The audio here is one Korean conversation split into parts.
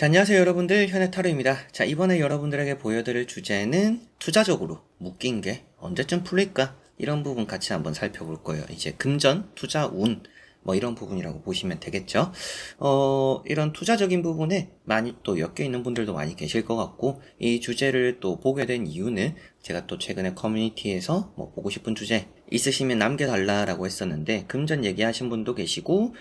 자, 안녕하세요 여러분들, 현해타로입니다. 자, 이번에 여러분들에게 보여드릴 주제는 투자적으로 묶인 게 언제쯤 풀릴까? 이런 부분 같이 한번 살펴볼 거예요. 이제 금전, 투자, 운, 뭐 이런 부분이라고 보시면 되겠죠. 이런 투자적인 부분에 많이 또 엮여 있는 분들도 많이 계실 것 같고, 이 주제를 또 보게 된 이유는 제가 또 최근에 커뮤니티에서 뭐 보고 싶은 주제 있으시면 남겨달라라고 했었는데, 금전 얘기하신 분도 계시고,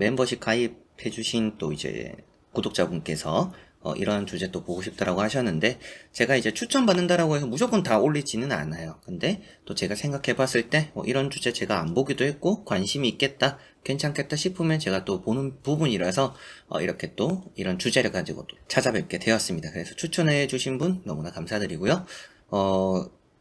멤버십 가입해주신 또 이제 구독자분께서 이런 주제 또 보고 싶다라고 하셨는데, 제가 이제 추천받는다라고 해서 무조건 다 올리지는 않아요. 근데 또 제가 생각해 봤을 때 이런 주제 제가 안 보기도 했고 관심이 있겠다, 괜찮겠다 싶으면 제가 또 보는 부분이라서 이렇게 또 이런 주제를 가지고 또 찾아뵙게 되었습니다. 그래서 추천해 주신 분 너무나 감사드리고요.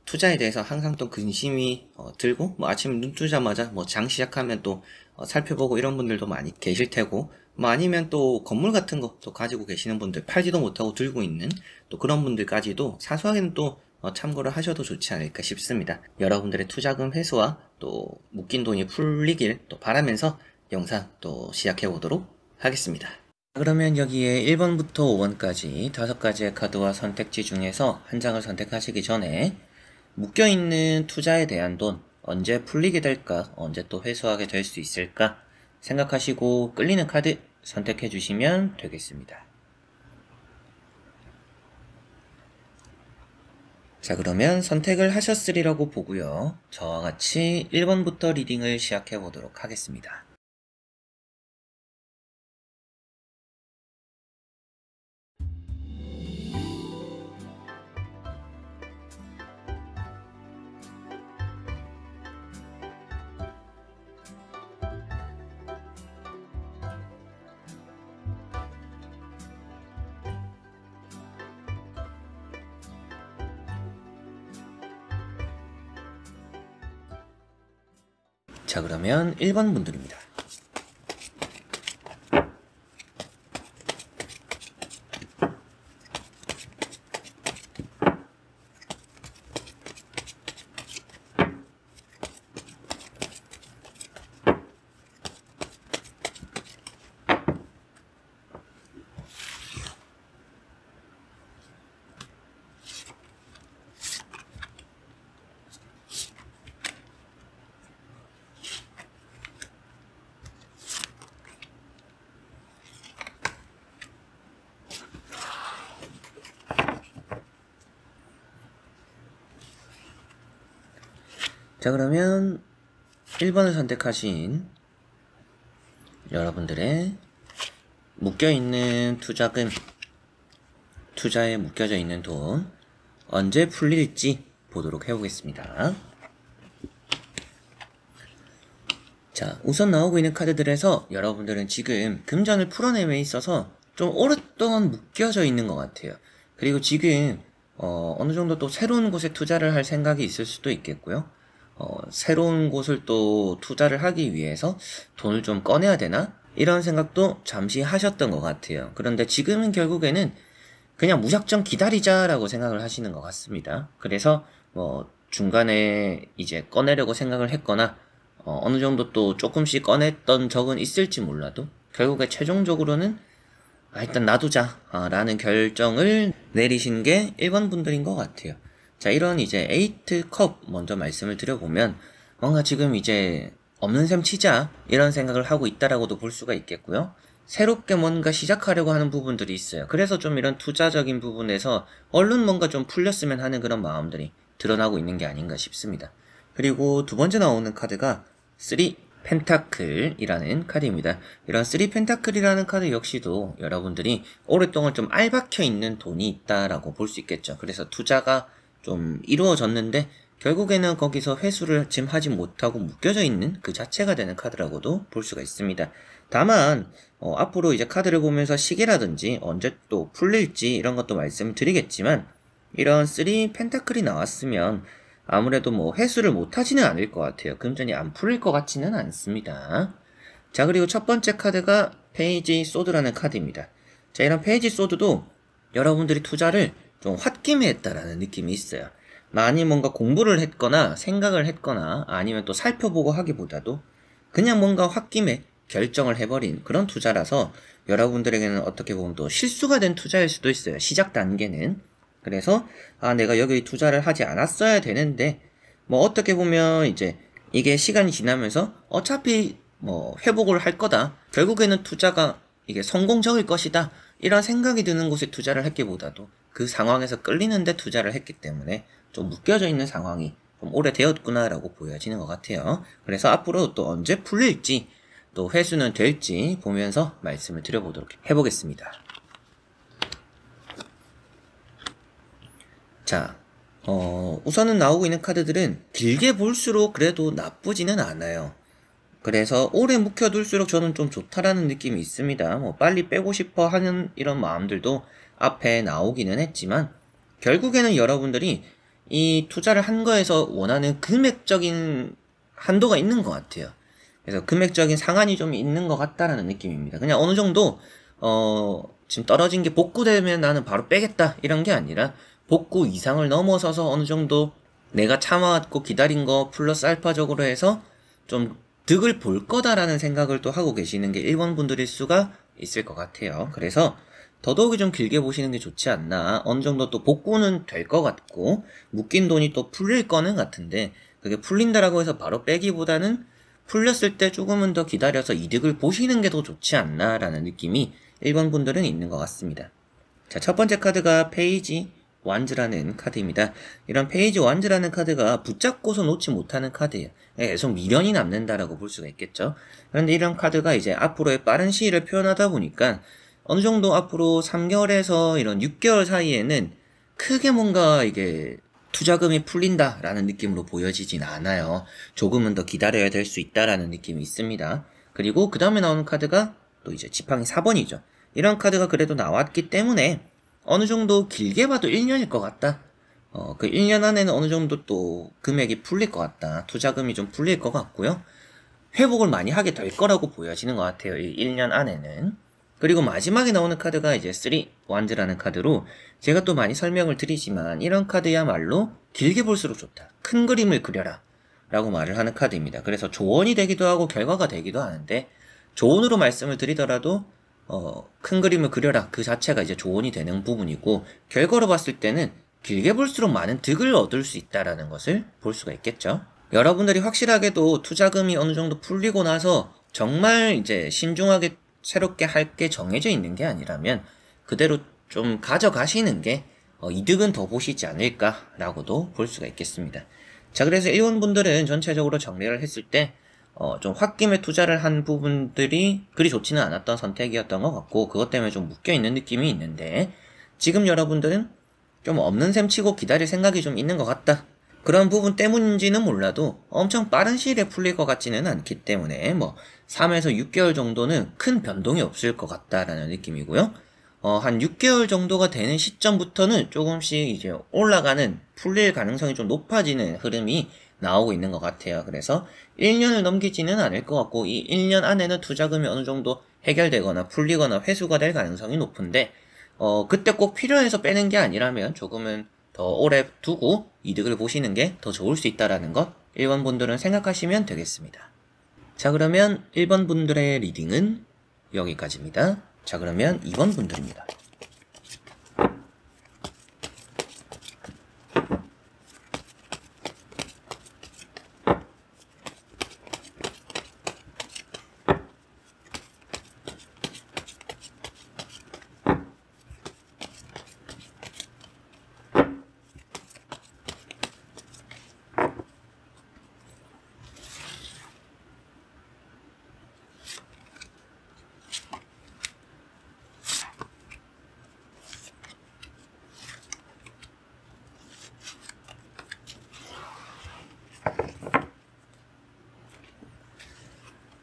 투자에 대해서 항상 또 근심이 들고, 뭐 아침 눈 뜨자마자 뭐 장 시작하면 또 살펴보고 이런 분들도 많이 계실 테고, 뭐 아니면 또 건물 같은 거 또 가지고 계시는 분들, 팔지도 못하고 들고 있는 또 그런 분들까지도 사소하게는 또 참고를 하셔도 좋지 않을까 싶습니다. 여러분들의 투자금 회수와 또 묶인 돈이 풀리길 또 바라면서 영상 또 시작해 보도록 하겠습니다. 그러면 여기에 1번부터 5번까지 5가지의 카드와 선택지 중에서 한 장을 선택하시기 전에 묶여있는 투자에 대한 돈 언제 풀리게 될까, 언제 또 회수하게 될 수 있을까 생각하시고 끌리는 카드 선택해 주시면 되겠습니다. 자, 그러면 선택을 하셨으리라고 보고요. 저와 같이 1번부터 리딩을 시작해 보도록 하겠습니다. 자, 그러면 1번 분들입니다. 자, 그러면 1번을 선택하신 여러분들의 묶여있는 투자금, 투자에 묶여져 있는 돈 언제 풀릴지 보도록 해보겠습니다. 자, 우선 나오고 있는 카드들에서 여러분들은 지금 금전을 풀어냄에 있어서 좀 오랫동안 묶여져 있는 것 같아요. 그리고 지금 어느 정도 또 새로운 곳에 투자를 할 생각이 있을 수도 있겠고요. 새로운 곳을 또 투자를 하기 위해서 돈을 좀 꺼내야 되나? 이런 생각도 잠시 하셨던 것 같아요. 그런데 지금은 결국에는 그냥 무작정 기다리자라고 생각을 하시는 것 같습니다. 그래서 뭐 중간에 이제 꺼내려고 생각을 했거나 어느 정도 또 조금씩 꺼냈던 적은 있을지 몰라도 결국에 최종적으로는 일단 놔두자 라는 결정을 내리신 게 1번 분들인 것 같아요. 자, 이런 이제 8컵 먼저 말씀을 드려보면 뭔가 지금 이제 없는 셈 치자 이런 생각을 하고 있다라고도 볼 수가 있겠고요. 새롭게 뭔가 시작하려고 하는 부분들이 있어요. 그래서 좀 이런 투자적인 부분에서 얼른 뭔가 좀 풀렸으면 하는 그런 마음들이 드러나고 있는 게 아닌가 싶습니다. 그리고 두 번째 나오는 카드가 3 펜타클이라는 카드입니다. 이런 3 펜타클이라는 카드 역시도 여러분들이 오랫동안 좀 알박혀 있는 돈이 있다라고 볼 수 있겠죠. 그래서 투자가 좀 이루어졌는데 결국에는 거기서 회수를 지금 하지 못하고 묶여져 있는 그 자체가 되는 카드라고도 볼 수가 있습니다. 다만 앞으로 이제 카드를 보면서 시기라든지 언제 또 풀릴지 이런 것도 말씀을 드리겠지만, 이런 3 펜타클이 나왔으면 아무래도 뭐 회수를 못하지는 않을 것 같아요. 금전이 안 풀릴 것 같지는 않습니다. 자, 그리고 첫 번째 카드가 페이지 소드라는 카드입니다. 자, 이런 페이지 소드도 여러분들이 투자를 좀 홧김에 했다라는 느낌이 있어요. 많이 뭔가 공부를 했거나 생각을 했거나 아니면 또 살펴보고 하기보다도 그냥 뭔가 홧김에 결정을 해버린 그런 투자라서 여러분들에게는 어떻게 보면 또 실수가 된 투자일 수도 있어요. 시작 단계는. 그래서 내가 여기 투자를 하지 않았어야 되는데 뭐 어떻게 보면 이제 이게 시간이 지나면서 어차피 뭐 회복을 할 거다. 결국에는 투자가 이게 성공적일 것이다. 이런 생각이 드는 곳에 투자를 했기보다도 그 상황에서 끌리는데 투자를 했기 때문에 좀 묶여져 있는 상황이 좀 오래되었구나라고 보여지는 것 같아요. 그래서 앞으로 또 언제 풀릴지 또 회수는 될지 보면서 말씀을 드려보도록 해보겠습니다. 자, 우선은 나오고 있는 카드들은 길게 볼수록 그래도 나쁘지는 않아요. 그래서 오래 묵혀둘수록 저는 좀 좋다라는 느낌이 있습니다. 뭐 빨리 빼고 싶어 하는 이런 마음들도 앞에 나오기는 했지만 결국에는 여러분들이 이 투자를 한 거에서 원하는 금액적인 한도가 있는 것 같아요. 그래서 금액적인 상한이 좀 있는 것 같다라는 느낌입니다. 그냥 어느 정도 지금 떨어진 게 복구되면 나는 바로 빼겠다 이런 게 아니라 복구 이상을 넘어서서 어느 정도 내가 참아왔고 기다린 거 플러스 알파적으로 해서 좀 득을 볼 거다라는 생각을 또 하고 계시는 게 1번 분들일 수가 있을 것 같아요. 그래서 더더욱이 좀 길게 보시는 게 좋지 않나. 어느 정도 또 복구는 될 것 같고 묶인 돈이 또 풀릴 거는 같은데 그게 풀린다라고 해서 바로 빼기보다는 풀렸을 때 조금은 더 기다려서 이득을 보시는 게 더 좋지 않나라는 느낌이 1번 분들은 있는 것 같습니다. 자, 첫 번째 카드가 페이지 완즈라는 카드입니다. 이런 페이지 완즈라는 카드가 붙잡고서 놓지 못하는 카드예요. 계속 미련이 남는다라고 볼 수가 있겠죠. 그런데 이런 카드가 이제 앞으로의 빠른 시일을 표현하다 보니까 어느 정도 앞으로 3개월에서 이런 6개월 사이에는 크게 뭔가 이게 투자금이 풀린다라는 느낌으로 보여지진 않아요. 조금은 더 기다려야 될 수 있다라는 느낌이 있습니다. 그리고 그 다음에 나오는 카드가 또 이제 지팡이 4번이죠. 이런 카드가 그래도 나왔기 때문에 어느 정도 길게 봐도 1년일 것 같다. 그 1년 안에는 어느 정도 또 금액이 풀릴 것 같다. 투자금이 좀 풀릴 것 같고요. 회복을 많이 하게 될 거라고 보여지는 것 같아요. 이 1년 안에는. 그리고 마지막에 나오는 카드가 이제 3 완즈라는 카드로 제가 또 많이 설명을 드리지만 이런 카드야말로 길게 볼수록 좋다. 큰 그림을 그려라. 라고 말을 하는 카드입니다. 그래서 조언이 되기도 하고 결과가 되기도 하는데 조언으로 말씀을 드리더라도 큰 그림을 그려라. 그 자체가 이제 조언이 되는 부분이고 결과로 봤을 때는 길게 볼수록 많은 득을 얻을 수 있다라는 것을 볼 수가 있겠죠. 여러분들이 확실하게도 투자금이 어느 정도 풀리고 나서 정말 이제 신중하게 새롭게 할 게 정해져 있는 게 아니라면 그대로 좀 가져가시는 게 이득은 더 보시지 않을까라고도 볼 수가 있겠습니다. 자, 그래서 1번 분들은 전체적으로 정리를 했을 때 좀 홧김에 투자를 한 부분들이 그리 좋지는 않았던 선택이었던 것 같고 그것 때문에 좀 묶여있는 느낌이 있는데 지금 여러분들은 좀 없는 셈 치고 기다릴 생각이 좀 있는 것 같다. 그런 부분 때문인지는 몰라도 엄청 빠른 시일에 풀릴 것 같지는 않기 때문에 뭐 3에서 6개월 정도는 큰 변동이 없을 것 같다라는 느낌이고요. 한 6개월 정도가 되는 시점부터는 조금씩 이제 올라가는 풀릴 가능성이 좀 높아지는 흐름이 나오고 있는 것 같아요. 그래서 1년을 넘기지는 않을 것 같고 이 1년 안에는 투자금이 어느 정도 해결되거나 풀리거나 회수가 될 가능성이 높은데 그때 꼭 필요해서 빼는 게 아니라면 조금은 더 오래 두고 이득을 보시는 게 더 좋을 수 있다라는 것 1번 분들은 생각하시면 되겠습니다. 자, 그러면 1번 분들의 리딩은 여기까지입니다. 자, 그러면 2번 분들입니다.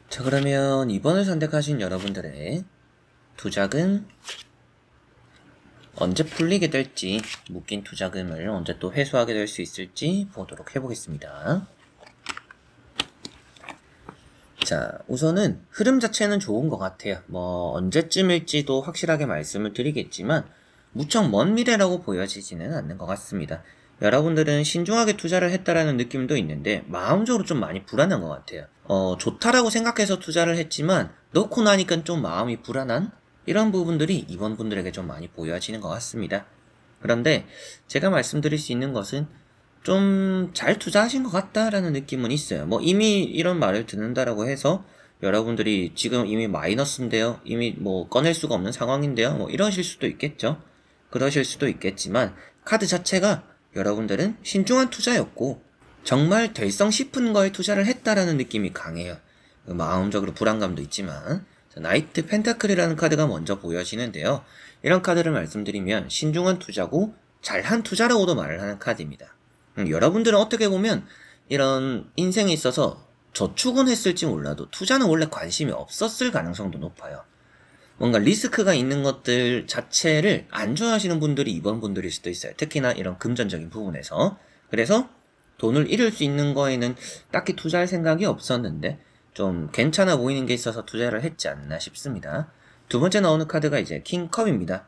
자, 그러면 2번을 선택하신 여러분들의 투자금 언제 풀리게 될지, 묶인 투자금을 언제 또 회수하게 될 수 있을지 보도록 해보겠습니다. 자, 우선은 흐름 자체는 좋은 것 같아요. 뭐 언제쯤일지도 확실하게 말씀을 드리겠지만 무척 먼 미래라고 보여지지는 않는 것 같습니다. 여러분들은 신중하게 투자를 했다라는 느낌도 있는데 마음적으로 좀 많이 불안한 것 같아요. 좋다라고 생각해서 투자를 했지만 넣고 나니까 좀 마음이 불안한 이런 부분들이 이번 분들에게 좀 많이 보여지는 것 같습니다. 그런데 제가 말씀드릴 수 있는 것은 좀 잘 투자하신 것 같다라는 느낌은 있어요. 뭐 이미 이런 말을 듣는다라고 해서 여러분들이 지금 이미 마이너스인데요, 이미 뭐 꺼낼 수가 없는 상황인데요, 뭐 이러실 수도 있겠죠. 그러실 수도 있겠지만 카드 자체가 여러분들은 신중한 투자였고 정말 될성 싶은 거에 투자를 했다라는 느낌이 강해요. 마음적으로 불안감도 있지만. 나이트 펜타클이라는 카드가 먼저 보여지는데요. 이런 카드를 말씀드리면 신중한 투자고 잘한 투자라고도 말을 하는 카드입니다. 여러분들은 어떻게 보면 이런 인생에 있어서 저축은 했을지 몰라도 투자는 원래 관심이 없었을 가능성도 높아요. 뭔가 리스크가 있는 것들 자체를 안 좋아하시는 분들이 이번 분들일 수도 있어요. 특히나 이런 금전적인 부분에서. 그래서 돈을 잃을 수 있는 거에는 딱히 투자할 생각이 없었는데 좀 괜찮아 보이는 게 있어서 투자를 했지 않나 싶습니다. 두 번째 나오는 카드가 이제 킹컵입니다.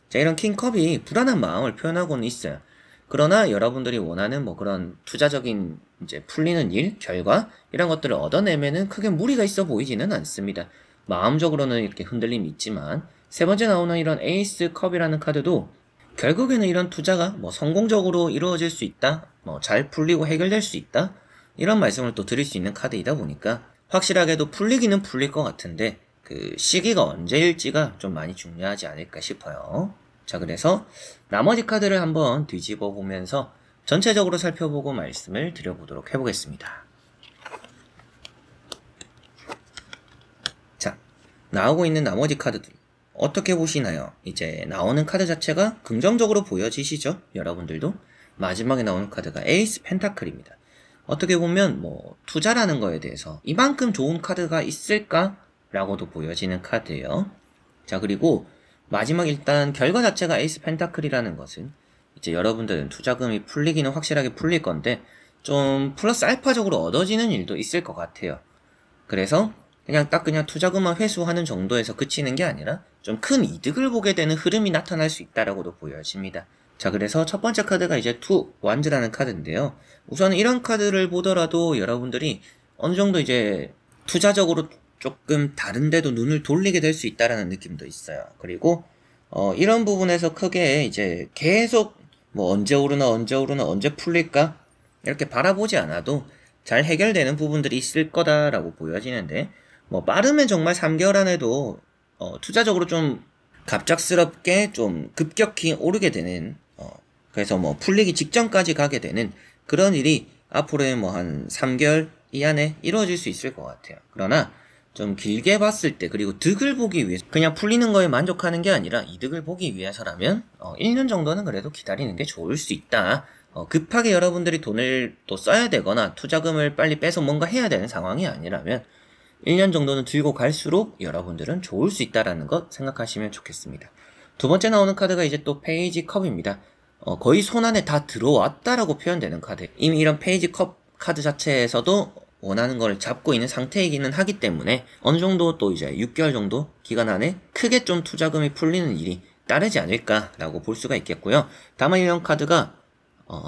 자, 이런 킹컵이 불안한 마음을 표현하고는 있어요. 그러나 여러분들이 원하는 뭐 그런 투자적인 이제 풀리는 일, 결과 이런 것들을 얻어내면은 크게 무리가 있어 보이지는 않습니다. 마음적으로는 이렇게 흔들림이 있지만 세 번째 나오는 이런 에이스 컵이라는 카드도 결국에는 이런 투자가 뭐 성공적으로 이루어질 수 있다, 뭐 잘 풀리고 해결될 수 있다 이런 말씀을 또 드릴 수 있는 카드이다 보니까 확실하게도 풀리기는 풀릴 것 같은데 그 시기가 언제일지가 좀 많이 중요하지 않을까 싶어요. 자, 그래서 나머지 카드를 한번 뒤집어 보면서 전체적으로 살펴보고 말씀을 드려보도록 해보겠습니다. 자, 나오고 있는 나머지 카드들 어떻게 보시나요? 이제 나오는 카드 자체가 긍정적으로 보여지시죠? 여러분들도? 마지막에 나오는 카드가 에이스 펜타클입니다. 어떻게 보면 뭐 투자라는 거에 대해서 이만큼 좋은 카드가 있을까? 라고도 보여지는 카드예요. 자, 그리고 마지막 일단 결과 자체가 에이스 펜타클이라는 것은 이제 여러분들은 투자금이 풀리기는 확실하게 풀릴 건데 좀 플러스 알파적으로 얻어지는 일도 있을 것 같아요. 그래서 그냥 투자금만 회수하는 정도에서 그치는 게 아니라 좀 큰 이득을 보게 되는 흐름이 나타날 수 있다라고도 보여집니다. 자, 그래서 첫 번째 카드가 이제 투 완즈라는 카드인데요. 우선 이런 카드를 보더라도 여러분들이 어느 정도 이제 투자적으로 조금 다른데도 눈을 돌리게 될 수 있다라는 느낌도 있어요. 그리고 이런 부분에서 크게 이제 계속 뭐 언제 오르나 언제 풀릴까 이렇게 바라보지 않아도 잘 해결되는 부분들이 있을 거다라고 보여지는데 뭐 빠르면 정말 3개월 안에도 투자적으로 좀 갑작스럽게 좀 급격히 오르게 되는 그래서 뭐 풀리기 직전까지 가게 되는 그런 일이 앞으로의 뭐 한 3개월 이 안에 이루어질 수 있을 것 같아요. 그러나 좀 길게 봤을 때 그리고 득을 보기 위해서 그냥 풀리는 거에 만족하는 게 아니라 이득을 보기 위해서라면 1년 정도는 그래도 기다리는 게 좋을 수 있다. 급하게 여러분들이 돈을 또 써야 되거나 투자금을 빨리 빼서 뭔가 해야 되는 상황이 아니라면 1년 정도는 들고 갈수록 여러분들은 좋을 수 있다라는 것 생각하시면 좋겠습니다. 두 번째 나오는 카드가 이제 또 페이지 컵입니다. 거의 손안에 다 들어왔다라고 표현되는 카드. 이미 이런 페이지 컵 카드 자체에서도 원하는 걸 잡고 있는 상태이기는 하기 때문에 어느 정도 또 이제 6개월 정도 기간 안에 크게 좀 투자금이 풀리는 일이 따르지 않을까라고 볼 수가 있겠고요. 다만 이런 카드가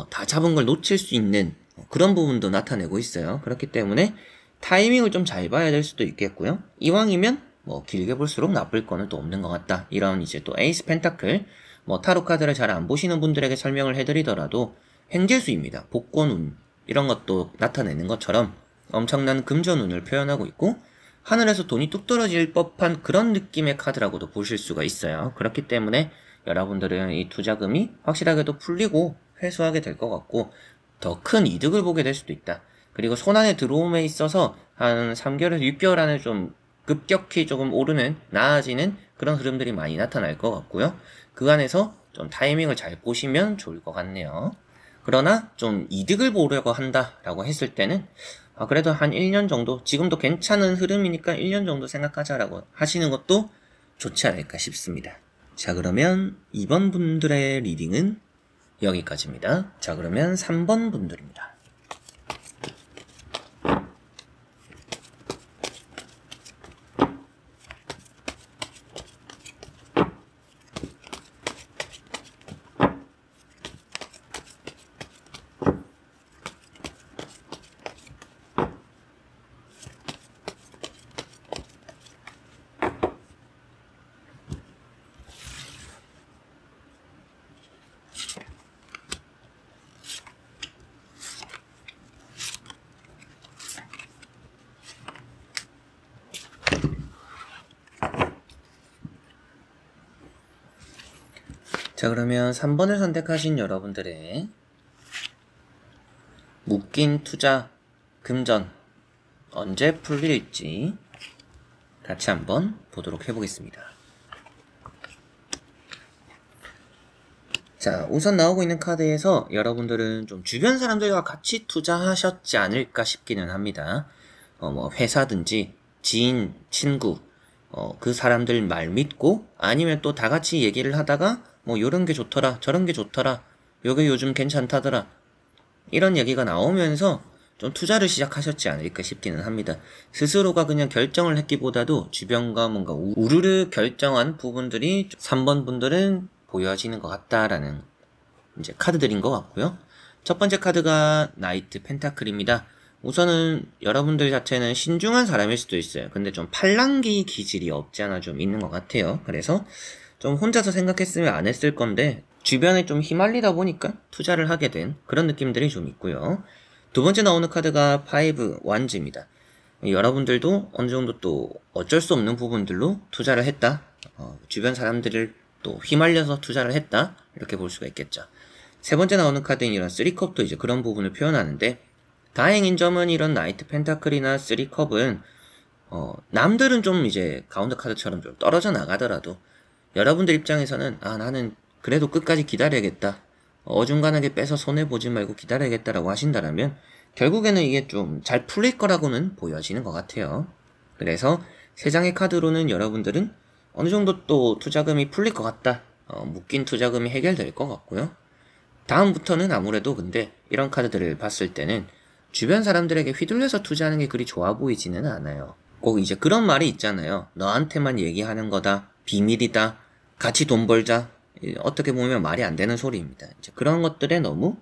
다 잡은 걸 놓칠 수 있는 그런 부분도 나타내고 있어요. 그렇기 때문에 타이밍을 좀 잘 봐야 될 수도 있겠고요. 이왕이면 뭐 길게 볼수록 나쁠 거는 또 없는 것 같다. 이런 이제 또 에이스 펜타클 뭐 타로 카드를 잘 안 보시는 분들에게 설명을 해드리더라도 행재수입니다. 복권운 이런 것도 나타내는 것처럼 엄청난 금전운을 표현하고 있고 하늘에서 돈이 뚝 떨어질 법한 그런 느낌의 카드라고도 보실 수가 있어요. 그렇기 때문에 여러분들은 이 투자금이 확실하게도 풀리고 회수하게 될 것 같고 더 큰 이득을 보게 될 수도 있다. 그리고 손안에 들어옴에 있어서 한 3개월에서 6개월 안에 좀 급격히 조금 오르는 나아지는 그런 흐름들이 많이 나타날 것 같고요. 그 안에서 좀 타이밍을 잘 보시면 좋을 것 같네요. 그러나 좀 이득을 보려고 한다라고 했을 때는 그래도 한 1년 정도 지금도 괜찮은 흐름이니까 1년 정도 생각하자라고 하시는 것도 좋지 않을까 싶습니다. 자, 그러면 2번 분들의 리딩은 여기까지입니다. 자, 그러면 3번 분들입니다. 자, 그러면 3번을 선택하신 여러분들의 묶인 투자 금전 언제 풀릴지 같이 한번 보도록 해보겠습니다. 자, 우선 나오고 있는 카드에서 여러분들은 좀 주변 사람들과 같이 투자하셨지 않을까 싶기는 합니다. 뭐 회사든지 지인, 친구, 그 사람들 말 믿고 아니면 또 다 같이 얘기를 하다가 뭐 요런 게 좋더라, 저런 게 좋더라, 요게 요즘 괜찮다더라 이런 얘기가 나오면서 좀 투자를 시작하셨지 않을까 싶기는 합니다. 스스로가 그냥 결정을 했기보다도 주변과 뭔가 우르르 결정한 부분들이 3번 분들은 보여지는 것 같다라는 이제 카드들인 것 같고요. 첫 번째 카드가 나이트 펜타클입니다. 우선은 여러분들 자체는 신중한 사람일 수도 있어요. 근데 좀 팔랑귀 기질이 없지 않아 좀 있는 것 같아요. 그래서 좀 혼자서 생각했으면 안 했을 건데 주변에 좀 휘말리다 보니까 투자를 하게 된 그런 느낌들이 좀 있고요. 두 번째 나오는 카드가 5 완즈입니다. 여러분들도 어느 정도 또 어쩔 수 없는 부분들로 투자를 했다. 주변 사람들을 또 휘말려서 투자를 했다. 이렇게 볼 수가 있겠죠. 세 번째 나오는 카드인 이런 3컵도 이제 그런 부분을 표현하는데 다행인 점은 이런 나이트 펜타클이나 3컵은 남들은 좀 이제 가운데 카드처럼 좀 떨어져 나가더라도 여러분들 입장에서는 나는 그래도 끝까지 기다려야겠다. 어중간하게 빼서 손해보지 말고 기다려야겠다라고 하신다라면 결국에는 이게 좀 잘 풀릴 거라고는 보여지는 것 같아요. 그래서 세 장의 카드로는 여러분들은 어느 정도 또 투자금이 풀릴 것 같다. 묶인 투자금이 해결될 것 같고요. 다음부터는 아무래도 근데 이런 카드들을 봤을 때는 주변 사람들에게 휘둘려서 투자하는 게 그리 좋아 보이지는 않아요. 꼭 이제 그런 말이 있잖아요. 너한테만 얘기하는 거다. 비밀이다. 같이 돈 벌자. 어떻게 보면 말이 안 되는 소리입니다. 이제 그런 것들에 너무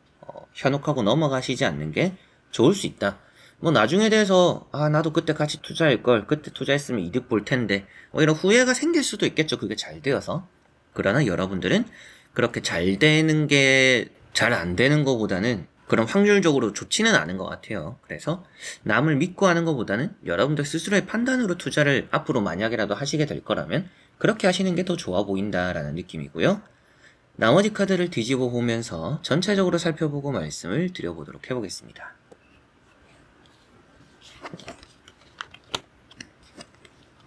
현혹하고 넘어가시지 않는 게 좋을 수 있다. 뭐 나중에 대해서 나도 그때 같이 투자할 걸, 그때 투자했으면 이득 볼 텐데 이런 후회가 생길 수도 있겠죠. 그게 잘 되어서. 그러나 여러분들은 그렇게 잘 되는 게 잘 안 되는 것보다는 그런 확률적으로 좋지는 않은 것 같아요. 그래서 남을 믿고 하는 것보다는 여러분들 스스로의 판단으로 투자를 앞으로 만약이라도 하시게 될 거라면 그렇게 하시는 게 더 좋아 보인다라는 느낌이고요. 나머지 카드를 뒤집어 보면서 전체적으로 살펴보고 말씀을 드려보도록 해보겠습니다.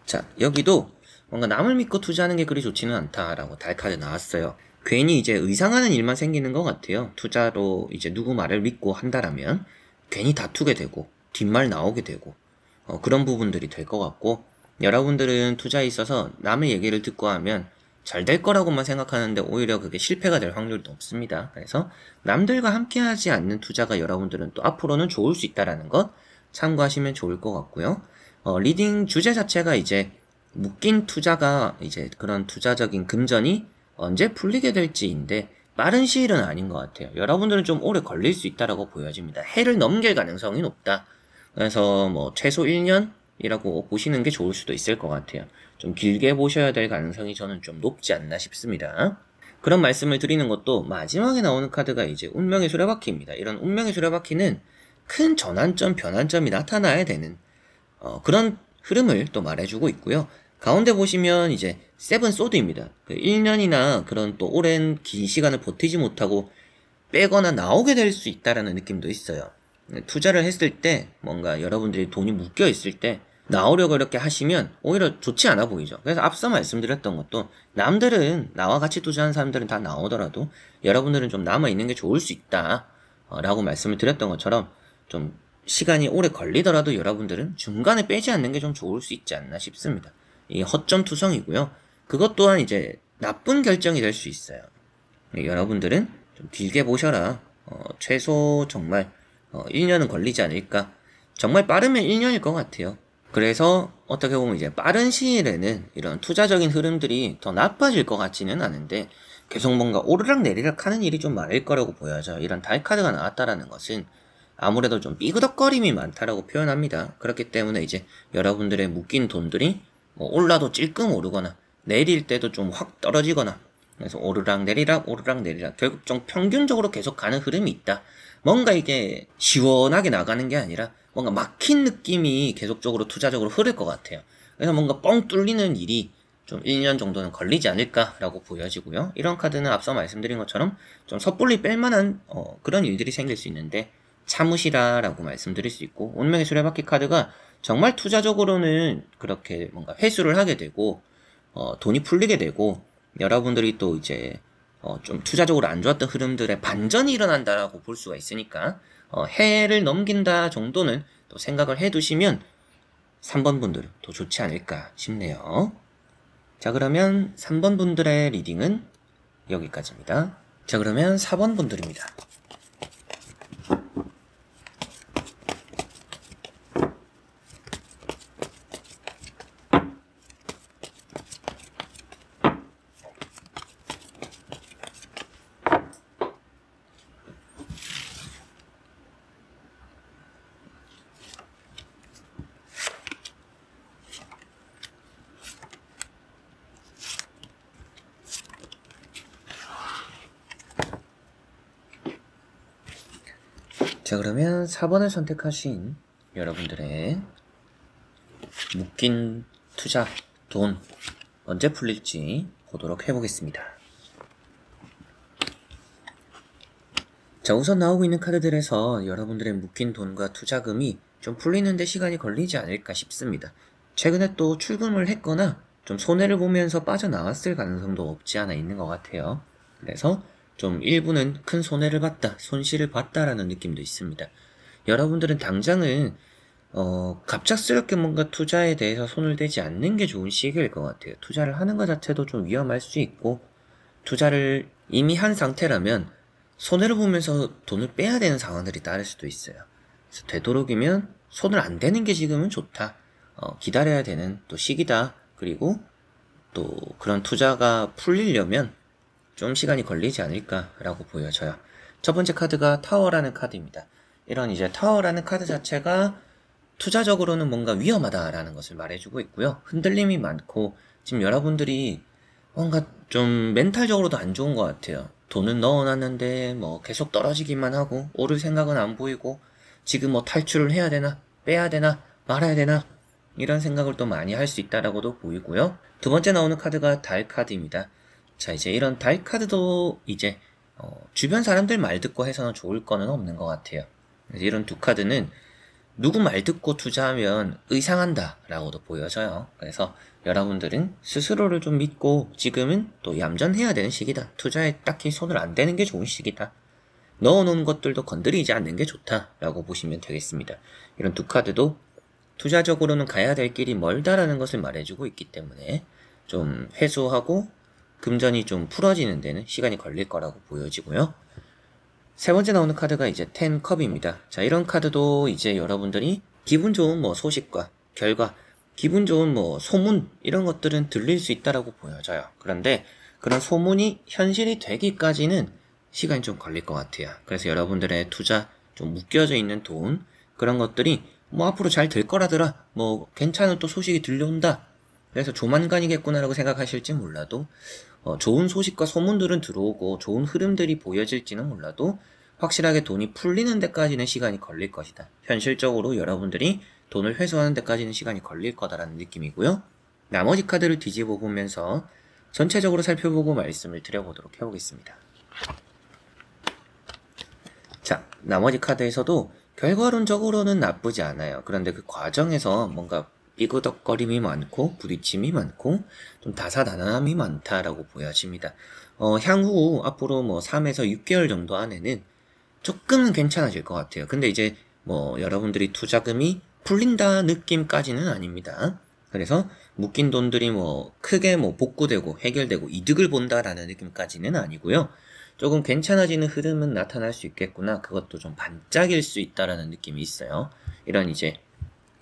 자, 여기도 뭔가 남을 믿고 투자하는 게 그리 좋지는 않다라고 달카드 나왔어요. 괜히 이제 의상하는 일만 생기는 것 같아요. 투자로 이제 누구 말을 믿고 한다라면 괜히 다투게 되고 뒷말 나오게 되고 그런 부분들이 될 것 같고 여러분들은 투자에 있어서 남의 얘기를 듣고 하면 잘 될 거라고만 생각하는데 오히려 그게 실패가 될 확률도 없습니다. 그래서 남들과 함께 하지 않는 투자가 여러분들은 또 앞으로는 좋을 수 있다는 것 참고하시면 좋을 것 같고요. 리딩 주제 자체가 이제 묶인 투자가 이제 그런 투자적인 금전이 언제 풀리게 될지인데 빠른 시일은 아닌 것 같아요. 여러분들은 좀 오래 걸릴 수 있다라고 보여집니다. 해를 넘길 가능성이 높다. 그래서 뭐 최소 1년이라고 보시는 게 좋을 수도 있을 것 같아요. 좀 길게 보셔야 될 가능성이 저는 좀 높지 않나 싶습니다. 그런 말씀을 드리는 것도 마지막에 나오는 카드가 이제 운명의 수레바퀴입니다. 이런 운명의 수레바퀴는 큰 전환점, 변환점이 나타나야 되는 그런 흐름을 또 말해주고 있고요. 가운데 보시면 이제 세븐 소드입니다. 그 1년이나 그런 또 오랜 긴 시간을 버티지 못하고 빼거나 나오게 될 수 있다라는 느낌도 있어요. 투자를 했을 때 뭔가 여러분들이 돈이 묶여 있을 때 나오려고 이렇게 하시면 오히려 좋지 않아 보이죠. 그래서 앞서 말씀드렸던 것도 남들은 나와 같이 투자하는 사람들은 다 나오더라도 여러분들은 좀 남아있는 게 좋을 수 있다 라고 말씀을 드렸던 것처럼 좀 시간이 오래 걸리더라도 여러분들은 중간에 빼지 않는 게 좀 좋을 수 있지 않나 싶습니다. 이 허점 투성이고요. 그것 또한 이제 나쁜 결정이 될 수 있어요. 여러분들은 좀 길게 보셔라. 최소 정말 1년은 걸리지 않을까. 정말 빠르면 1년일 것 같아요. 그래서 어떻게 보면 이제 빠른 시일에는 이런 투자적인 흐름들이 더 나빠질 것 같지는 않은데 계속 뭔가 오르락 내리락 하는 일이 좀 많을 거라고 보여져요. 이런 달카드가 나왔다라는 것은 아무래도 좀 삐그덕거림이 많다라고 표현합니다. 그렇기 때문에 이제 여러분들의 묶인 돈들이 뭐 올라도 찔끔 오르거나 내릴 때도 좀 확 떨어지거나 그래서 오르락 내리락 결국 좀 평균적으로 계속 가는 흐름이 있다. 뭔가 이게 시원하게 나가는 게 아니라 뭔가 막힌 느낌이 계속적으로 투자적으로 흐를 것 같아요. 그래서 뭔가 뻥 뚫리는 일이 좀 1년 정도는 걸리지 않을까라고 보여지고요. 이런 카드는 앞서 말씀드린 것처럼 좀 섣불리 뺄만한 그런 일들이 생길 수 있는데 참으시라라고 말씀드릴 수 있고, 운명의 수레바퀴 카드가 정말 투자적으로는 그렇게 뭔가 회수를 하게 되고 돈이 풀리게 되고, 여러분들이 또 이제 좀 투자적으로 안 좋았던 흐름들의 반전이 일어난다라고 볼 수가 있으니까 해를 넘긴다 정도는 또 생각을 해두시면 3번 분들은 더 좋지 않을까 싶네요. 자, 그러면 3번 분들의 리딩은 여기까지입니다. 자, 그러면 4번 분들입니다. 자, 그러면 4번을 선택하신 여러분들의 묶인 투자, 돈 언제 풀릴지 보도록 해보겠습니다. 자, 우선 나오고 있는 카드들에서 여러분들의 묶인 돈과 투자금이 좀 풀리는데 시간이 걸리지 않을까 싶습니다. 최근에 또 출금을 했거나 좀 손해를 보면서 빠져나왔을 가능성도 없지 않아 있는 것 같아요. 그래서 좀 일부는 큰 손해를 봤다, 손실을 봤다라는 느낌도 있습니다. 여러분들은 당장은 갑작스럽게 뭔가 투자에 대해서 손을 대지 않는 게 좋은 시기일 것 같아요. 투자를 하는 것 자체도 좀 위험할 수 있고, 투자를 이미 한 상태라면 손해를 보면서 돈을 빼야 되는 상황들이 따를 수도 있어요. 그래서 되도록이면 손을 안 대는 게 지금은 좋다. 기다려야 되는 또 시기다. 그리고 또 그런 투자가 풀리려면 좀 시간이 걸리지 않을까라고 보여져요. 첫 번째 카드가 타워라는 카드입니다. 이런 이제 타워라는 카드 자체가 투자적으로는 뭔가 위험하다라는 것을 말해주고 있고요. 흔들림이 많고 지금 여러분들이 뭔가 좀 멘탈적으로도 안 좋은 것 같아요. 돈은 넣어놨는데 뭐 계속 떨어지기만 하고 오를 생각은 안 보이고, 지금 뭐 탈출을 해야 되나 빼야 되나 말아야 되나 이런 생각을 또 많이 할 수 있다라고도 보이고요. 두 번째 나오는 카드가 달 카드입니다. 자, 이제 이런 달 카드도 이제 주변 사람들 말 듣고 해서는 좋을 거는 없는 것 같아요. 그래서 이런 두 카드는 누구 말 듣고 투자하면 의상한다 라고도 보여져요. 그래서 여러분들은 스스로를 좀 믿고 지금은 또 얌전해야 되는 시기다. 투자에 딱히 손을 안 대는 게 좋은 시기다. 넣어놓은 것들도 건드리지 않는 게 좋다 라고 보시면 되겠습니다. 이런 두 카드도 투자적으로는 가야 될 길이 멀다라는 것을 말해주고 있기 때문에 좀 회수하고 금전이 좀 풀어지는 데는 시간이 걸릴 거라고 보여지고요. 세 번째 나오는 카드가 이제 10컵입니다. 자, 이런 카드도 이제 여러분들이 기분 좋은 뭐 소식과 결과, 기분 좋은 뭐 소문 이런 것들은 들릴 수 있다라고 보여져요. 그런데 그런 소문이 현실이 되기까지는 시간이 좀 걸릴 것 같아요. 그래서 여러분들의 투자, 좀 묶여져 있는 돈, 그런 것들이 뭐 앞으로 잘 될 거라더라, 뭐 괜찮은 또 소식이 들려온다, 그래서 조만간이겠구나라고 생각하실지 몰라도 좋은 소식과 소문들은 들어오고 좋은 흐름들이 보여질지는 몰라도 확실하게 돈이 풀리는 데까지는 시간이 걸릴 것이다. 현실적으로 여러분들이 돈을 회수하는 데까지는 시간이 걸릴 거다라는 느낌이고요. 나머지 카드를 뒤집어 보면서 전체적으로 살펴보고 말씀을 드려보도록 해보겠습니다. 자, 나머지 카드에서도 결과론적으로는 나쁘지 않아요. 그런데 그 과정에서 뭔가 삐그덕거림이 많고 부딪힘이 많고 좀 다사다난함이 많다라고 보여집니다. 향후 앞으로 뭐 3에서 6개월 정도 안에는 조금은 괜찮아질 것 같아요. 근데 이제 뭐 여러분들이 투자금이 풀린다 느낌까지는 아닙니다. 그래서 묶인 돈들이 뭐 크게 뭐 복구되고 해결되고 이득을 본다라는 느낌까지는 아니고요. 조금 괜찮아지는 흐름은 나타날 수 있겠구나. 그것도 좀 반짝일 수 있다라는 느낌이 있어요. 이런 이제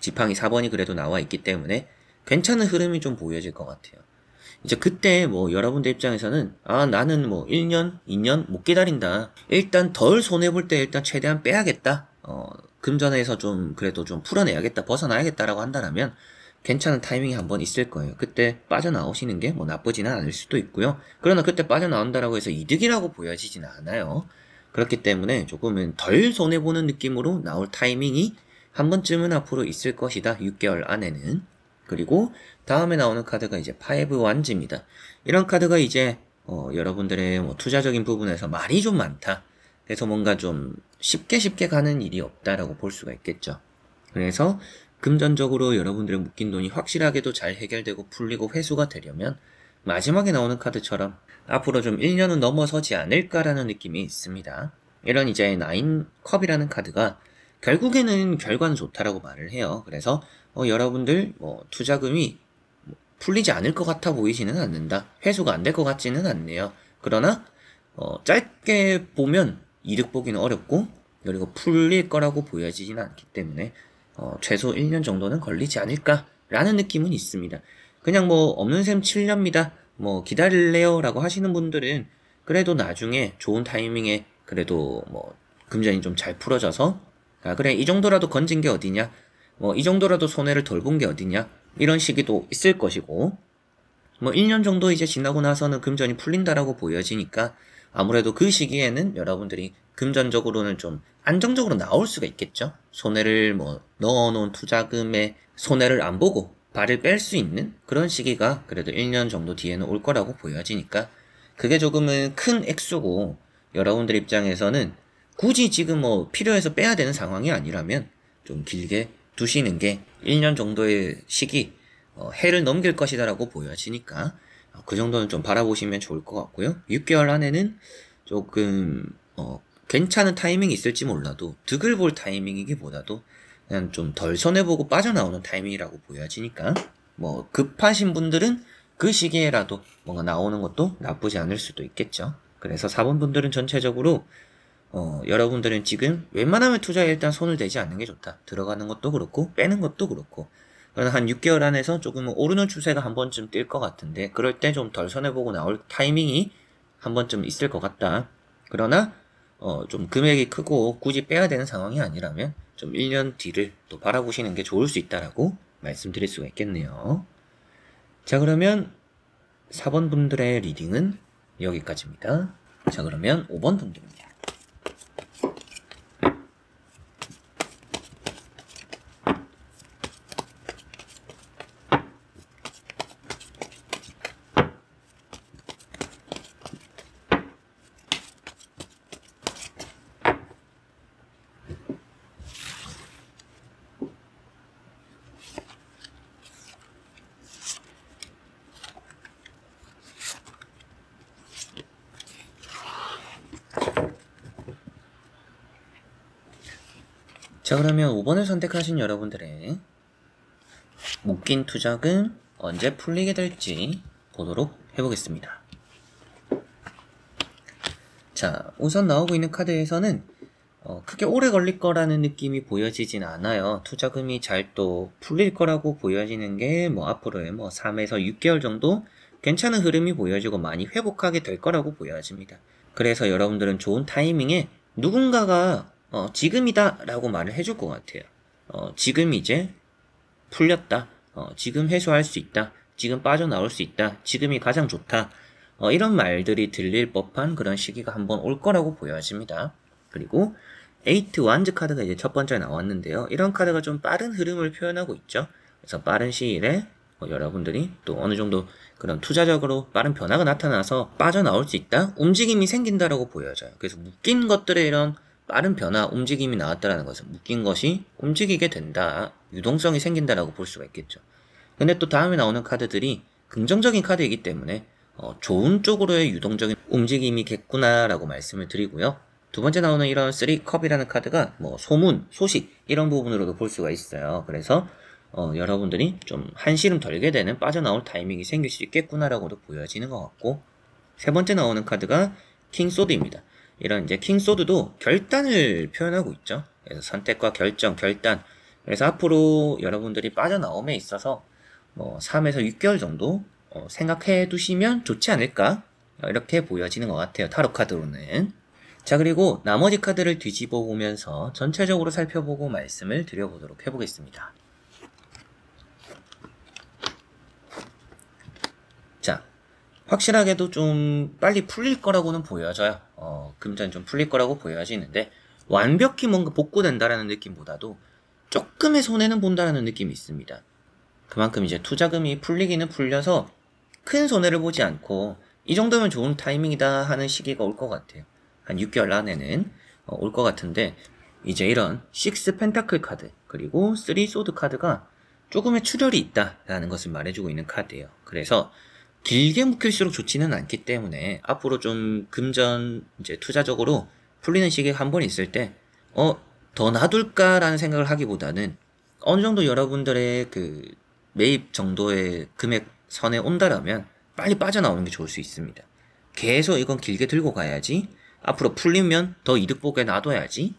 지팡이 4번이 그래도 나와 있기 때문에 괜찮은 흐름이 좀 보여질 것 같아요. 이제 그때 뭐 여러분들 입장에서는 나는 뭐 1년, 2년 못 기다린다. 일단 덜 손해볼 때 일단 최대한 빼야겠다. 금전에서 좀 그래도 좀 풀어내야겠다. 벗어나야겠다라고 한다면 괜찮은 타이밍이 한번 있을 거예요. 그때 빠져나오시는 게 뭐 나쁘지는 않을 수도 있고요. 그러나 그때 빠져나온다라고 해서 이득이라고 보여지지는 않아요. 그렇기 때문에 조금은 덜 손해보는 느낌으로 나올 타이밍이 한 번쯤은 앞으로 있을 것이다. 6개월 안에는. 그리고 다음에 나오는 카드가 이제 파이브 완즈입니다. 이런 카드가 이제 여러분들의 뭐 투자적인 부분에서 말이 좀 많다. 그래서 뭔가 좀 쉽게 가는 일이 없다라고 볼 수가 있겠죠. 그래서 금전적으로 여러분들의 묶인 돈이 확실하게도 잘 해결되고 풀리고 회수가 되려면 마지막에 나오는 카드처럼 앞으로 좀 1년은 넘어서지 않을까라는 느낌이 있습니다. 이런 이제 나인 컵이라는 카드가 결국에는 결과는 좋다라고 말을 해요. 그래서 여러분들 투자금이 풀리지 않을 것 같아 보이지는 않는다. 회수가 안 될 것 같지는 않네요. 그러나 짧게 보면 이득 보기는 어렵고 그리고 풀릴 거라고 보여지지는 않기 때문에 최소 1년 정도는 걸리지 않을까라는 느낌은 있습니다. 그냥 뭐 없는 셈 7년입니다. 뭐 기다릴래요 라고 하시는 분들은 그래도 나중에 좋은 타이밍에 그래도 뭐 금전이 좀 잘 풀어져서 그래 이 정도라도 건진 게 어디냐, 뭐 이 정도라도 손해를 덜 본 게 어디냐, 이런 시기도 있을 것이고, 뭐 1년 정도 이제 지나고 나서는 금전이 풀린다라고 보여지니까 아무래도 그 시기에는 여러분들이 금전적으로는 좀 안정적으로 나올 수가 있겠죠. 손해를 뭐 넣어놓은 투자금에 손해를 안 보고 발을 뺄 수 있는 그런 시기가 그래도 1년 정도 뒤에는 올 거라고 보여지니까 그게 조금은 큰 액수고, 여러분들 입장에서는 굳이 지금 뭐 필요해서 빼야 되는 상황이 아니라면 좀 길게 두시는 게 1년 정도의 시기 해를 넘길 것이다라고 보여지니까 그 정도는 좀 바라보시면 좋을 것 같고요. 6개월 안에는 조금 괜찮은 타이밍이 있을지 몰라도 득을 볼 타이밍이기보다도 그냥 좀 덜 손해보고 빠져나오는 타이밍이라고 보여지니까 뭐 급하신 분들은 그 시기에라도 뭔가 나오는 것도 나쁘지 않을 수도 있겠죠. 그래서 4번 분들은 전체적으로 여러분들은 지금 웬만하면 투자에 일단 손을 대지 않는 게 좋다. 들어가는 것도 그렇고 빼는 것도 그렇고 한 6개월 안에서 조금은 오르는 추세가 한 번쯤 뜰 것 같은데 그럴 때 좀 덜 손해보고 나올 타이밍이 한 번쯤 있을 것 같다. 그러나 좀 금액이 크고 굳이 빼야 되는 상황이 아니라면 좀 1년 뒤를 또 바라보시는 게 좋을 수 있다라고 말씀드릴 수가 있겠네요. 자, 그러면 4번 분들의 리딩은 여기까지입니다. 자, 그러면 5번 분들입니다. 자, 그러면 5번을 선택하신 여러분들의 묶인 투자금 언제 풀리게 될지 보도록 해보겠습니다. 자, 우선 나오고 있는 카드에서는 크게 오래 걸릴 거라는 느낌이 보여지진 않아요. 투자금이 잘 또 풀릴 거라고 보여지는 게 뭐 앞으로의 뭐 3에서 6개월 정도 괜찮은 흐름이 보여지고 많이 회복하게 될 거라고 보여집니다. 그래서 여러분들은 좋은 타이밍에 누군가가 지금이다 라고 말을 해줄 것 같아요. 지금 이제 풀렸다. 지금 회수할 수 있다. 지금 빠져나올 수 있다. 지금이 가장 좋다. 이런 말들이 들릴 법한 그런 시기가 한번 올 거라고 보여집니다. 그리고 에이트 완즈 카드가 이제 첫 번째 나왔는데요. 이런 카드가 좀 빠른 흐름을 표현하고 있죠. 그래서 빠른 시일에 여러분들이 또 어느 정도 그런 투자적으로 빠른 변화가 나타나서 빠져나올 수 있다. 움직임이 생긴다라고 보여져요. 그래서 묶인 것들의 이런 빠른 변화, 움직임이 나왔다라는 것은 묶인 것이 움직이게 된다. 유동성이 생긴다라고 볼 수가 있겠죠. 근데 또 다음에 나오는 카드들이 긍정적인 카드이기 때문에 좋은 쪽으로의 유동적인 움직임이겠구나라고 말씀을 드리고요. 두 번째 나오는 이런 3컵이라는 카드가 뭐 소문, 소식 이런 부분으로도 볼 수가 있어요. 그래서 여러분들이 좀 한시름 덜게 되는 빠져나올 타이밍이 생길 수 있겠구나라고도 보여지는 것 같고, 세 번째 나오는 카드가 킹소드입니다. 이런 이제 킹소드도 결단을 표현하고 있죠. 그래서 선택과 결정, 결단. 그래서 앞으로 여러분들이 빠져나옴에 있어서 뭐 3에서 6개월 정도 생각해 두시면 좋지 않을까? 이렇게 보여지는 것 같아요. 타로 카드로는. 자, 그리고 나머지 카드를 뒤집어 보면서 전체적으로 살펴보고 말씀을 드려보도록 해보겠습니다. 자, 확실하게도 좀 빨리 풀릴 거라고는 보여져요. 금전이 좀 풀릴 거라고 보여지는데 완벽히 뭔가 복구된다라는 느낌보다도 조금의 손해는 본다라는 느낌이 있습니다. 그만큼 이제 투자금이 풀리기는 풀려서 큰 손해를 보지 않고 이 정도면 좋은 타이밍이다 하는 시기가 올 것 같아요. 한 6개월 안에는 올 것 같은데, 이제 이런 6 펜타클 카드 그리고 3 소드 카드가 조금의 출혈이 있다라는 것을 말해주고 있는 카드예요. 그래서 길게 묵힐수록 좋지는 않기 때문에 앞으로 좀 금전 이제 투자적으로 풀리는 시기가 한 번 있을 때 더 놔둘까라는 생각을 하기보다는 어느 정도 여러분들의 그 매입 정도의 금액 선에 온다라면 빨리 빠져나오는 게 좋을 수 있습니다. 계속 이건 길게 들고 가야지, 앞으로 풀리면 더 이득 보게 놔둬야지,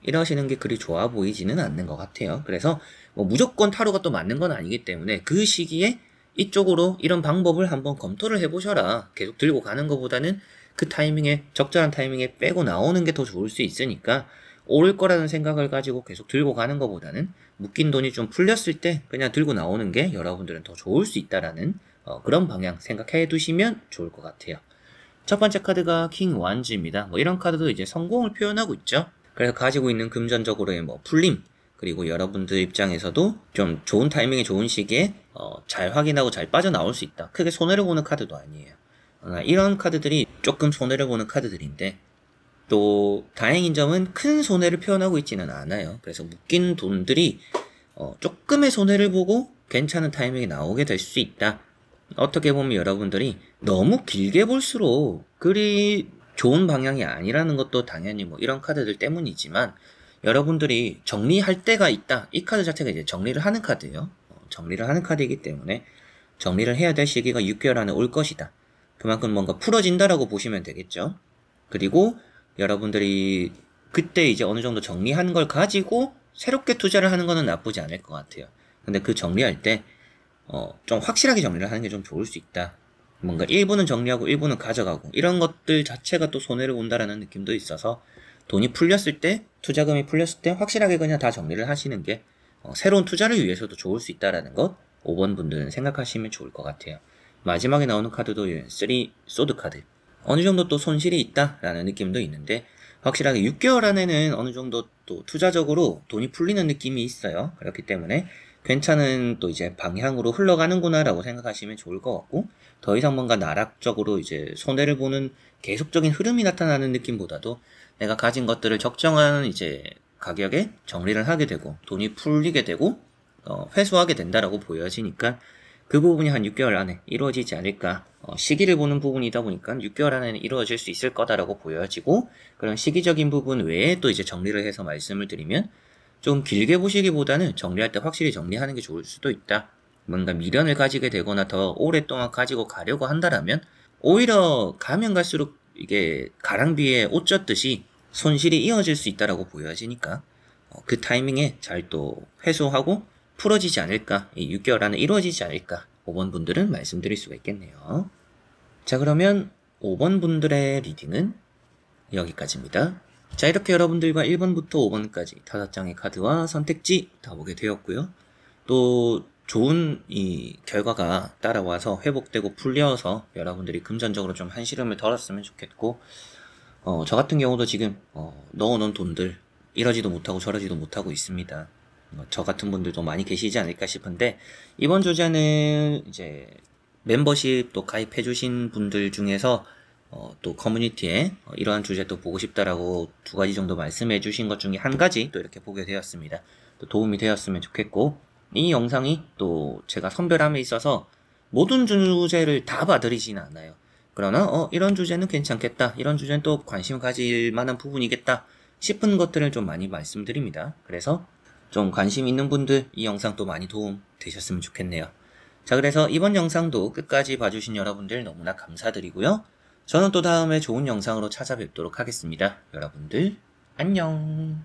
이러시는 게 그리 좋아 보이지는 않는 것 같아요. 그래서 뭐 무조건 타로가 또 맞는 건 아니기 때문에 그 시기에 이쪽으로 이런 방법을 한번 검토를 해보셔라. 계속 들고 가는 것보다는 그 타이밍에, 적절한 타이밍에 빼고 나오는 게 더 좋을 수 있으니까, 오를 거라는 생각을 가지고 계속 들고 가는 것보다는 묶인 돈이 좀 풀렸을 때 그냥 들고 나오는 게 여러분들은 더 좋을 수 있다라는 그런 방향 생각해 두시면 좋을 것 같아요. 첫 번째 카드가 킹 완즈입니다. 뭐 이런 카드도 이제 성공을 표현하고 있죠. 그래서 가지고 있는 금전적으로의 뭐 풀림, 그리고 여러분들 입장에서도 좀 좋은 타이밍에 좋은 시기에 잘 확인하고 잘 빠져나올 수 있다. 크게 손해를 보는 카드도 아니에요. 이런 카드들이 조금 손해를 보는 카드들인데, 또 다행인 점은 큰 손해를 표현하고 있지는 않아요. 그래서 묶인 돈들이 조금의 손해를 보고 괜찮은 타이밍에 나오게 될 수 있다. 어떻게 보면 여러분들이 너무 길게 볼수록 그리 좋은 방향이 아니라는 것도 당연히 뭐 이런 카드들 때문이지만, 여러분들이 정리할 때가 있다. 이 카드 자체가 이제 정리를 하는 카드예요. 정리를 하는 카드이기 때문에 정리를 해야 될 시기가 6개월 안에 올 것이다. 그만큼 뭔가 풀어진다라고 보시면 되겠죠. 그리고 여러분들이 그때 이제 어느 정도 정리한 걸 가지고 새롭게 투자를 하는 거는 나쁘지 않을 것 같아요. 근데 그 정리할 때 좀 확실하게 정리를 하는 게 좀 좋을 수 있다. 뭔가 일부는 정리하고 일부는 가져가고 이런 것들 자체가 또 손해를 본다라는 느낌도 있어서, 돈이 풀렸을 때, 투자금이 풀렸을 때 확실하게 그냥 다 정리를 하시는 게 새로운 투자를 위해서도 좋을 수 있다라는 것 5번 분들은 생각하시면 좋을 것 같아요. 마지막에 나오는 카드도 3 소드 카드. 어느 정도 또 손실이 있다라는 느낌도 있는데, 확실하게 6개월 안에는 어느 정도 또 투자적으로 돈이 풀리는 느낌이 있어요. 그렇기 때문에 괜찮은 또 이제 방향으로 흘러가는구나라고 생각하시면 좋을 것 같고, 더 이상 뭔가 나락적으로 이제 손해를 보는 계속적인 흐름이 나타나는 느낌보다도 내가 가진 것들을 적정한 이제 가격에 정리를 하게 되고 돈이 풀리게 되고 회수하게 된다라고 보여지니까, 그 부분이 한 6개월 안에 이루어지지 않을까. 시기를 보는 부분이다 보니까 6개월 안에는 이루어질 수 있을 거다라고 보여지고, 그런 시기적인 부분 외에 또 이제 정리를 해서 말씀을 드리면, 좀 길게 보시기보다는 정리할 때 확실히 정리하는 게 좋을 수도 있다. 뭔가 미련을 가지게 되거나 더 오랫동안 가지고 가려고 한다라면 오히려 가면 갈수록 이게 가랑비에 옷 젖듯이 손실이 이어질 수 있다라고 보여지니까 그 타이밍에 잘 또 회수하고 풀어지지 않을까, 이 6개월 안에 이루어지지 않을까 5번 분들은 말씀드릴 수가 있겠네요. 자, 그러면 5번 분들의 리딩은 여기까지입니다. 자, 이렇게 여러분들과 1번부터 5번까지 5장의 카드와 선택지 다 보게 되었고요. 또 좋은 이 결과가 따라와서 회복되고 풀려서 여러분들이 금전적으로 좀 한시름을 덜었으면 좋겠고, 저 같은 경우도 지금 넣어놓은 돈들 이러지도 못하고 저러지도 못하고 있습니다. 저 같은 분들도 많이 계시지 않을까 싶은데, 이번 주제는 이제 멤버십 또 가입해주신 분들 중에서 또 커뮤니티에 이러한 주제 또 보고 싶다라고 2가지 정도 말씀해 주신 것 중에 한 가지 또 이렇게 보게 되었습니다. 또 도움이 되었으면 좋겠고, 이 영상이 또 제가 선별함에 있어서 모든 주제를 다 봐드리지는 않아요. 그러나 이런 주제는 괜찮겠다, 이런 주제는 또 관심 가질 만한 부분이겠다 싶은 것들을 좀 많이 말씀드립니다. 그래서 좀 관심 있는 분들 이 영상 또 많이 도움 되셨으면 좋겠네요. 자, 그래서 이번 영상도 끝까지 봐주신 여러분들 너무나 감사드리고요. 저는 또 다음에 좋은 영상으로 찾아뵙도록 하겠습니다. 여러분들 안녕.